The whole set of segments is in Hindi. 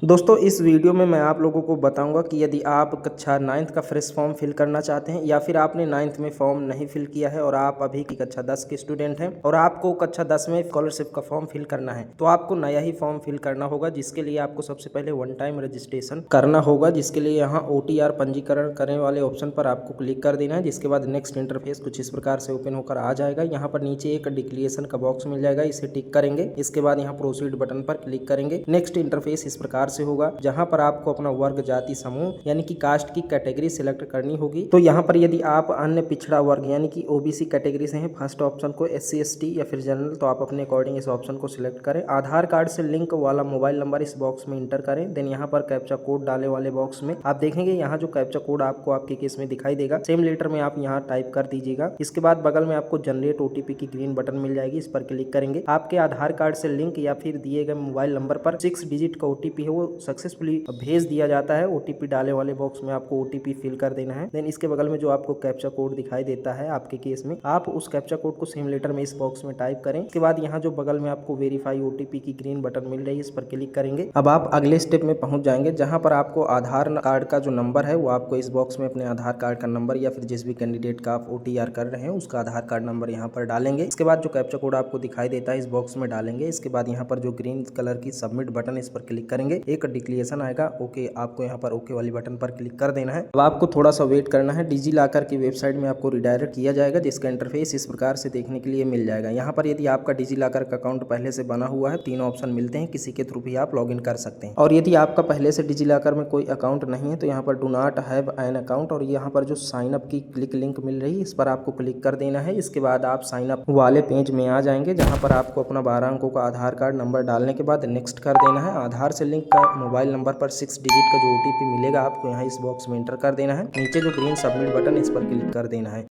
दोस्तों इस वीडियो में मैं आप लोगों को बताऊंगा कि यदि आप कक्षा 9th का फ्रेश फॉर्म फिल करना चाहते हैं या फिर आपने 9th में फॉर्म नहीं फिल किया है और आप अभी की कक्षा 10 के स्टूडेंट हैं और आपको कक्षा 10 में स्कॉलरशिप का फॉर्म फिल करना है, तो आपको नया ही फॉर्म फिल करना होगा। जिसके लिए आपको सबसे पहले वन टाइम रजिस्ट्रेशन करना होगा, जिसके लिए यहाँ OTR पंजीकरण करने वाले ऑप्शन पर आपको क्लिक कर देना है। जिसके बाद नेक्स्ट इंटरफेस कुछ इस प्रकार से ओपन होकर आ जाएगा। यहाँ पर नीचे एक डिक्लेरेशन का बॉक्स मिल जाएगा, इसे टिक करेंगे। इसके बाद यहाँ प्रोसीड बटन पर क्लिक करेंगे। नेक्स्ट इंटरफेस इस प्रकार से होगा, जहाँ पर आपको अपना वर्ग, जाति, समूह यानी कि कास्ट की कैटेगरी सिलेक्ट करनी होगी। तो यहाँ पर यदि आप अन्य पिछड़ा वर्ग यानी कि OBC कैटेगरी से हैं, फर्स्ट ऑप्शन को SC ST या फिर जनरल, तो आप अपने अकॉर्डिंग इस ऑप्शन को सिलेक्ट करें। आधार कार्ड से लिंक वाला मोबाइल नंबर इस बॉक्स में इंटर करें। देन यहाँ पर कैप्चा कोड डाले वाले बॉक्स में आप देखेंगे यहाँ जो कैप्चा कोड आपको आपके केस में दिखाई देगा, सेम लेटर में आप यहाँ टाइप कर दीजिएगा। इसके बाद बगल में आपको जनरेट OTP की ग्रीन बटन मिल जाएगी, इस पर क्लिक करेंगे। आपके आधार कार्ड से लिंक या फिर दिए गए मोबाइल नंबर पर 6 डिजिट का OTP है वो सक्सेसफुली भेज दिया जाता है। OTP डाले वाले बॉक्स में आपको OTP फिल कर देना है। देन इसके बगल में जो आपको कैप्चा कोड दिखाई देता है आपके केस में, आप उस कैप्चा कोड को सेम लेटर में इस बॉक्स में टाइप करें। इसके बाद यहाँ जो बगल में आपको वेरीफाई OTP की ग्रीन बटन मिल रही है, इस पर क्लिक करेंगे। अब आप अगले स्टेप में पहुंच जाएंगे, जहां पर आपको आधार कार्ड का जो नंबर है वो आपको इस बॉक्स में अपने आधार कार्ड का नंबर या फिर जिस भी कैंडिडेट का आप OTR कर रहे हैं उसका आधार कार्ड नंबर यहाँ पर डालेंगे। इसके बाद जो कैप्चा कोड आपको दिखाई देता है इस बॉक्स में डालेंगे। इसके बाद यहाँ पर जो ग्रीन कलर की सबमिट बटन, इस पर क्लिक करेंगे। एक डिक्लेरेशन आएगा, ओके, आपको यहाँ पर ओके वाली बटन पर क्लिक कर देना है। अब आपको थोड़ा सा वेट करना है। डिजी लॉकर की वेबसाइट में आपको रिडायरेक्ट किया जाएगा, जिसका इंटरफेस इस प्रकार से देखने के लिए मिल जाएगा। यहाँ पर यदि आपका डिजी लॉकर का अकाउंट पहले से बना हुआ है, तीन ऑप्शन मिलते हैं, किसी के थ्रू भी आप लॉगिन कर सकते हैं। और यदि आपका पहले से डिजी लॉकर में कोई अकाउंट नहीं है तो यहाँ पर do not have an account और यहाँ पर जो साइन अप की क्लिक लिंक मिल रही है इस पर आपको क्लिक कर देना है। इसके बाद आप साइन अप वाले पेज में आ जाएंगे, जहाँ पर आपको अपना 12 अंकों का आधार कार्ड नंबर डालने के बाद नेक्स्ट कर देना है। आधार से लिंक का मोबाइल नंबर पर 6 डिजिट का जो OTP मिलेगा आपको यहाँ इस बॉक्स में इंटर कर देना है। नीचे जो ग्रीन सबमिट बटन, इस पर क्लिक कर देना है।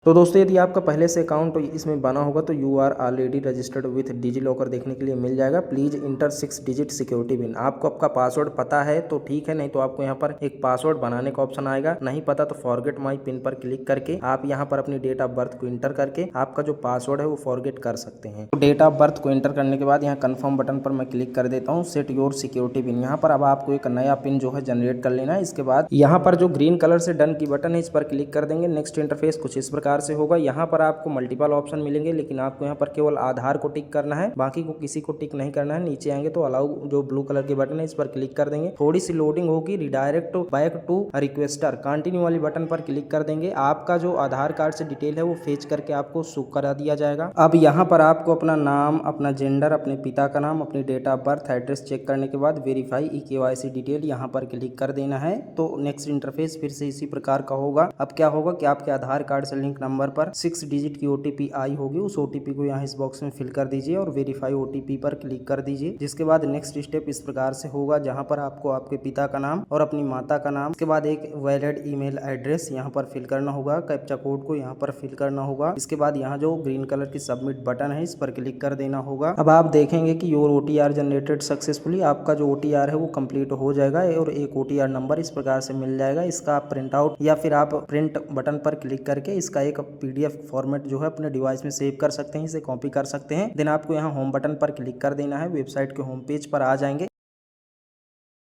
तो दोस्तों यदि आपका पहले से अकाउंट इसमें बना होगा तो you are already registered with DigiLocker देखने के लिए मिल जाएगा। Please enter 6 digit security PIN. आपको आपका पासवर्ड पता है तो ठीक है, नहीं तो आपको यहाँ पर एक पासवर्ड बनाने का ऑप्शन आएगा। नहीं पता तो फॉरगेट माई पिन पर क्लिक करके आप यहाँ पर अपनी डेट ऑफ बर्थ को इंटर करके आपका जो पासवर्ड है वो फॉरगेट कर सकते हैं। तो डेट ऑफ बर्थ को इंटर करने के बाद यहाँ कन्फर्म बटन पर मैं क्लिक कर देता हूँ, सेट योर सिक्योरिटी पिन। यहाँ पर अब आपको एक नया पिन जो है जनरेट कर लेना है। इसके बाद यहाँ पर जो ग्रीन कलर से डन की बटन है इस पर क्लिक कर देंगे। नेक्स्ट इंटरफेस कुछ इस प्रकार से होगा। यहाँ पर आपको मल्टीपल ऑप्शन मिलेंगे, लेकिन आपको यहाँ पर केवल आधार को टिक करना है, बाकी को किसी को टिक नहीं करना है। नीचे आएंगे तो अलाउ जो ब्लू कलर की बटन है इस पर क्लिक कर देंगे। थोड़ी सी लोडिंग होगी, redirect back to requester continue वाली बटन पर क्लिक कर देंगे। आपका जो आधार कार्ड से डिटेल है वो फेच करके आपको शो करा दिया जाएगा। अब यहाँ पर आपको अपना नाम, अपना जेंडर, अपने पिता का नाम, अपनी date of birth, address check करने के बाद वेरीफाई KYC डिटेल यहाँ पर क्लिक कर देना है। तो नेक्स्ट इंटरफेस फिर से इसी प्रकार का होगा। अब क्या होगा कि आपके आधार कार्ड से लिंक नंबर पर 6 डिजिट की OTP आई होगी, उस OTP को यहाँ इस बॉक्स में फिल कर दीजिए और वेरीफाई OTP पर क्लिक कर दीजिए। जिसके बाद नेक्स्ट स्टेप इस प्रकार से होगा, जहाँ पर आपको आपके पिता का नाम और अपनी माता का नाम, उसके बाद एक वैलिड ईमेल एड्रेस यहाँ पर फिल करना होगा, कैप्चा कोड को यहाँ पर फिल करना होगा। इसके बाद यहाँ जो ग्रीन कलर की सबमिट बटन है इस पर क्लिक कर देना होगा। अब आप देखेंगे कि योर OTR जनरेटेड सक्सेसफुली, आपका जो OTR है वो कंप्लीट हो जाएगा और एक OTR नंबर इस प्रकार से मिल जाएगा। इसका आप प्रिंट आउट या फिर आप प्रिंट बटन पर क्लिक करके इसका एक PDF फॉर्मेट जो है अपने डिवाइस में सेव कर सकते हैं, इसे कॉपी कर सकते हैं। देन आपको यहाँ होम बटन पर क्लिक कर देना है, वेबसाइट के होम पेज पर आ जाएंगे।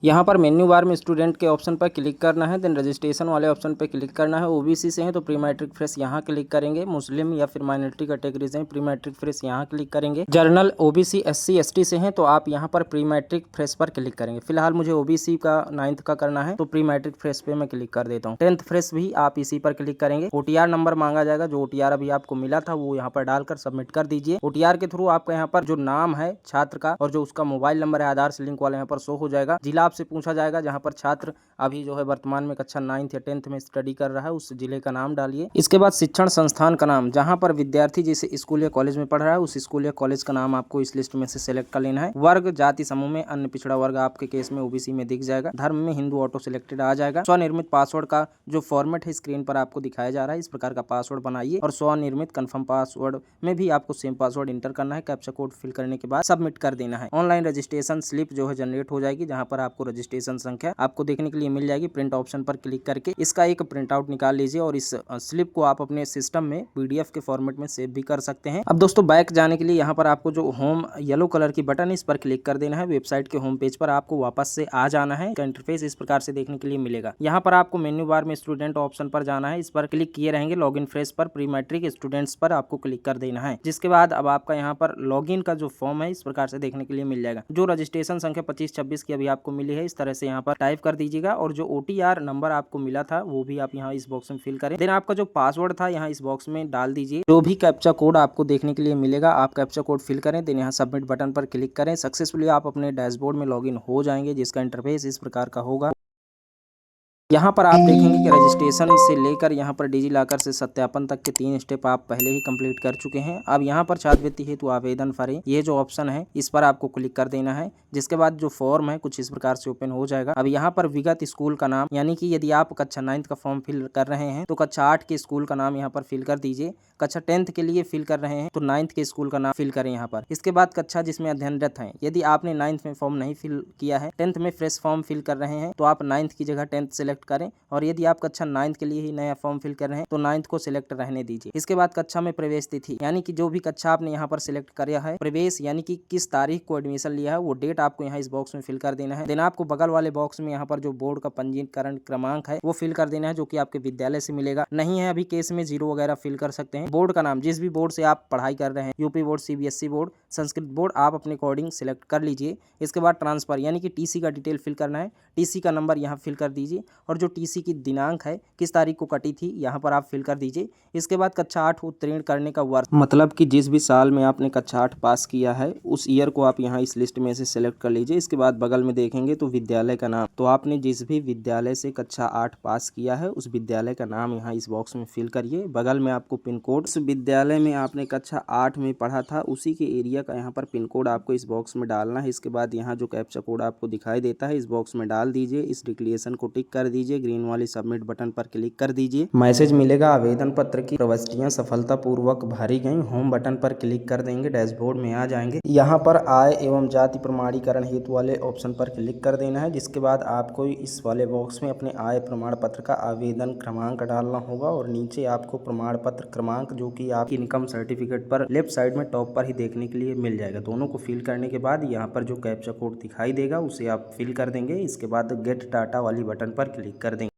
यहाँ पर मेन्यू बार में स्टूडेंट के ऑप्शन पर क्लिक करना है। देन रजिस्ट्रेशन वाले ऑप्शन पर क्लिक करना है। OBC से हैं तो प्री मैट्रिक फ्रेश यहाँ क्लिक करेंगे। मुस्लिम या फिर माइनॉरिटी कैटेगरी से हैं, प्री मैट्रिक फ्रेश यहाँ क्लिक करेंगे। जर्नल OBC SC ST से हैं तो आप यहाँ पर प्री मैट्रिक फ्रेश पर क्लिक करेंगे। फिलहाल मुझे OBC का 9th का करना है तो प्री मैट्रिक फ्रेश पे मैं क्लिक कर देता हूँ। 10th फ्रेश भी आप इसी पर क्लिक करेंगे। OTR नंबर मांगा जाएगा, जो OTR अभी आपको मिला था वो यहाँ पर डालकर सबमिट कर दीजिए। OTR के थ्रू आपका यहाँ पर जो नाम है छात्र का और जो उसका मोबाइल नंबर है आधार से लिंक वाला यहाँ पर शो हो जाएगा। जिला आपसे पूछा जाएगा, जहाँ पर छात्र अभी जो है वर्तमान में कक्षा 9th या 10th में स्टडी कर रहा है उस जिले का नाम डालिए। इसके बाद शिक्षण संस्थान का नाम, जहाँ पर विद्यार्थी जिस स्कूल या कॉलेज में पढ़ रहा है उस स्कूल या कॉलेज का नाम आपको इस लिस्ट में से सिलेक्ट कर लेना है। वर्ग, जाति समूह में अन्य पिछड़ा वर्ग आपके केस में OBC में दिख जाएगा। धर्म में हिंदू ऑटो सिलेक्टेड आ जाएगा। स्वनिर्मित पासवर्ड का जो फॉर्मेट है स्क्रीन पर आपको दिखाया जा रहा है, इस प्रकार का पासवर्ड बनाइए और स्वनिर्मित कन्फर्म पासवर्ड में भी आपको सेम पासवर्ड इंटर करना है। कैप्चा कोड फिल करने के बाद सबमिट कर देना है। ऑनलाइन रजिस्ट्रेशन स्लिप जो है जनरेट हो जाएगी, जहाँ पर आपको आपको रजिस्ट्रेशन संख्या आपको देखने के लिए मिल जाएगी। प्रिंट ऑप्शन पर क्लिक करके इसका एक प्रिंट आउट निकाल लीजिए और इस स्लिप को आप अपने सिस्टम में PDF के फॉर्मेट में सेव भी कर सकते हैं। अब दोस्तों बैक जाने के लिए यहाँ पर आपको जो होम येलो कलर की बटन है इस पर क्लिक कर देना है। वेबसाइट के होम पेज पर आपको वापस से आ जाना है। इंटरफेस इस प्रकार से देखने के लिए मिलेगा। यहाँ पर आपको मेन्यू बार में स्टूडेंट ऑप्शन पर जाना है। इस पर क्लिक किए रहेंगे। लॉगिन फ्रेश पर प्री मैट्रिक स्टूडेंट्स पर आपको क्लिक कर देना है। जिसके बाद अब आपका यहाँ पर लॉगिन का जो फॉर्म है इस प्रकार से देखने के लिए मिल जाएगा। जो रजिस्ट्रेशन संख्या 2526 की अभी आपको मिली है इस तरह से यहाँ पर टाइप कर दीजिएगा और जो OTR नंबर आपको मिला था वो भी आप यहाँ इस बॉक्स में फिल करें। देन आपका जो पासवर्ड था यहाँ इस बॉक्स में डाल दीजिए। जो भी कैप्चा कोड आपको देखने के लिए मिलेगा आप कैप्चा कोड फिल करें। देन यहाँ सबमिट बटन पर क्लिक करें। सक्सेसफुली आप अपने डैशबोर्ड में लॉगिन हो जाएंगे, जिसका इंटरफेस इस प्रकार का होगा। यहाँ पर आप देखेंगे कि रजिस्ट्रेशन से लेकर यहाँ पर डिजिलॉकर से सत्यापन तक के 3 स्टेप आप पहले ही कंप्लीट कर चुके हैं। अब यहाँ पर छात्रवृत्ति हेतु आवेदन फॉर्म ये जो ऑप्शन है इस पर आपको क्लिक कर देना है। जिसके बाद जो फॉर्म है कुछ इस प्रकार से ओपन हो जाएगा। अब यहाँ पर विगत स्कूल का नाम, यानी कि यदि आप कक्षा 9 का फॉर्म फिल कर रहे हैं तो कक्षा 8 के स्कूल का नाम यहाँ पर फिल कर दीजिए। कक्षा 10 के लिए फिल कर रहे हैं तो 9th के स्कूल का नाम फिल करें यहाँ पर। इसके बाद कक्षा जिसमें अध्ययनरत हैं, यदि आपने 9th में फॉर्म नहीं फिल किया है, 10th में फ्रेश फॉर्म फिल कर रहे हैं तो आप 9th की जगह 10th सेलेक्ट करें। और यदि आप कक्षा 9th के लिए ही नया फॉर्म फिल कर रहे हैं तो 9th को सिलेक्ट रहने दीजिए। इसके बाद कक्षा में प्रवेश तिथि, यानी कि जो भी कक्षा आपने यहाँ पर सिलेक्ट किया है, प्रवेश यानी कि किस तारीख को एडमिशन लिया है वो डेट आपको यहाँ इस बॉक्स में फिल कर देना है। देन आपको बगल वाले बॉक्स में यहाँ पर जो बोर्ड का पंजीकरण क्रमांक है वो फिल कर देना है, जो कि आपके विद्यालय से मिलेगा। नहीं है अभी केस में 0 वगैरह फिल कर सकते हैं। बोर्ड का नाम, जिस भी बोर्ड से आप पढ़ाई कर रहे हैं, UP board, CBSE board, Sanskrit board, आप अपने अकॉर्डिंग सिलेक्ट कर लीजिए। इसके बाद ट्रांसफर यानी कि TC का डिटेल फिल करना है। TC का नंबर यहाँ फिल कर दीजिए और जो TC की दिनांक है, किस तारीख को कटी थी, यहाँ पर आप फिल कर दीजिए। इसके बाद कक्षा 8 उत्तीर्ण करने का वर्ष, मतलब कि जिस भी साल में आपने कक्षा 8 पास किया है उस ईयर को आप यहाँ इस लिस्ट में से सिलेक्ट कर लीजिए। इसके बाद बगल में देखेंगे तो विद्यालय का नाम, तो आपने जिस भी विद्यालय से कक्षा 8 पास किया है उस विद्यालय का नाम यहाँ इस बॉक्स में फिल करिए। बगल में आपको पिन कोड, उस विद्यालय में आपने कक्षा 8 में पढ़ा था उसी के एरिया का यहाँ पर पिन कोड आपको इस बॉक्स में डालना है। इसके बाद यहाँ जो कैप्चा कोड आपको दिखाई देता है इस बॉक्स में डाल दीजिए। इस डिक्लेरेशन को टिक कर दीजिए। ग्रीन वाली सबमिट बटन पर क्लिक कर दीजिए। मैसेज मिलेगा, आवेदन पत्र की प्रविष्टियां सफलतापूर्वक भरी गई। होम बटन पर क्लिक कर देंगे, डैशबोर्ड में आ जाएंगे। यहाँ पर आय एवं जाति प्रमाणीकरण हेतु वाले ऑप्शन पर क्लिक कर देना है। जिसके बाद आपको इस वाले बॉक्स में अपने आय प्रमाण पत्र का आवेदन क्रमांक डालना होगा और नीचे आपको प्रमाण पत्र क्रमांक, जो कि आपकी इनकम सर्टिफिकेट पर लेफ्ट साइड में टॉप पर ही देखने के लिए मिल जाएगा। दोनों को फिल करने के बाद यहाँ पर जो कैप्चा कोड दिखाई देगा उसे आप फिल कर देंगे। इसके बाद गेट डाटा वाली बटन पर क्लिक कर देंगे।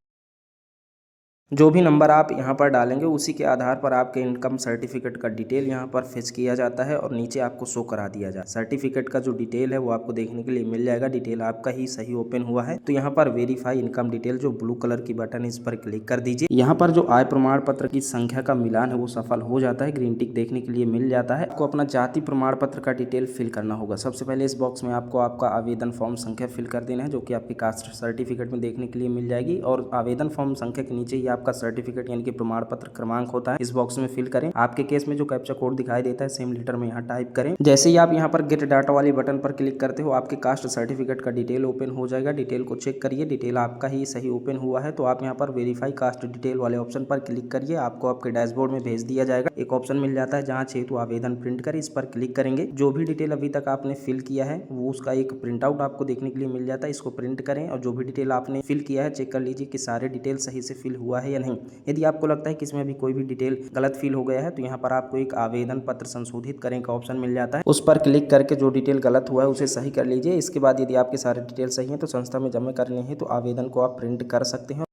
जो भी नंबर आप यहाँ पर डालेंगे उसी के आधार पर आपके इनकम सर्टिफिकेट का डिटेल यहाँ पर फिक्स किया जाता है और नीचे आपको शो करा दिया जाता है। सर्टिफिकेट का जो डिटेल है वो आपको देखने के लिए मिल जाएगा। डिटेल आपका ही सही ओपन हुआ है तो यहाँ पर वेरीफाई इनकम डिटेल जो ब्लू कलर की बटन है इस पर क्लिक कर दीजिए। यहाँ पर जो आय प्रमाण पत्र की संख्या का मिलान है वो सफल हो जाता है, ग्रीन टिक देखने के लिए मिल जाता है। आपको अपना जाति प्रमाण पत्र का डिटेल फिल करना होगा। सबसे पहले इस बॉक्स में आपको आपका आवेदन फॉर्म संख्या फिल कर देना है, जो कि आपकी कास्ट सर्टिफिकेट में देखने के लिए मिल जाएगी। और आवेदन फॉर्म संख्या के नीचे ही आपका सर्टिफिकेट कि प्रमाण पत्र क्रमांक होता है, इस बॉक्स में फिल करें। आपके केस में जो कैप्चा कोड दिखाई देता है सेम लेटर में यहाँ टाइप करें। जैसे ही आप यहाँ पर गेट डाटा वाली बटन पर क्लिक करते हो आपके कास्ट सर्टिफिकेट का डिटेल ओपन हो जाएगा। डिटेल को चेक करिए, डिटेल आपका ही सही ओपन हुआ है तो आप यहाँ पर वेरीफाई कास्ट डिटेल वाले ऑप्शन पर क्लिक करिए। आपको आपके डैशबोर्ड में भेज दिया जाएगा। एक ऑप्शन मिल जाता है जहाँ हेतु आवेदन प्रिंट करें, इस पर क्लिक करेंगे। जो भी डिटेल अभी तक आपने फिल किया है वो उसका एक प्रिंट आउट आपको देखने के लिए मिल जाता है। इसको प्रिंट करें और जो भी डिटेल आपने फिल किया है चेक कर लीजिए कि सारे डिटेल सही से फिल हुआ है या नहीं। यदि आपको लगता है कि इसमें कोई भी डिटेल गलत फिल हो गया है तो यहाँ पर आपको एक आवेदन पत्र संशोधित करें का ऑप्शन मिल जाता है। उस पर क्लिक करके जो डिटेल गलत हुआ है उसे सही कर लीजिए। इसके बाद यदि आपके सारे डिटेल सही हैं तो संस्था में जमा करनी है तो आवेदन को आप प्रिंट कर सकते हैं।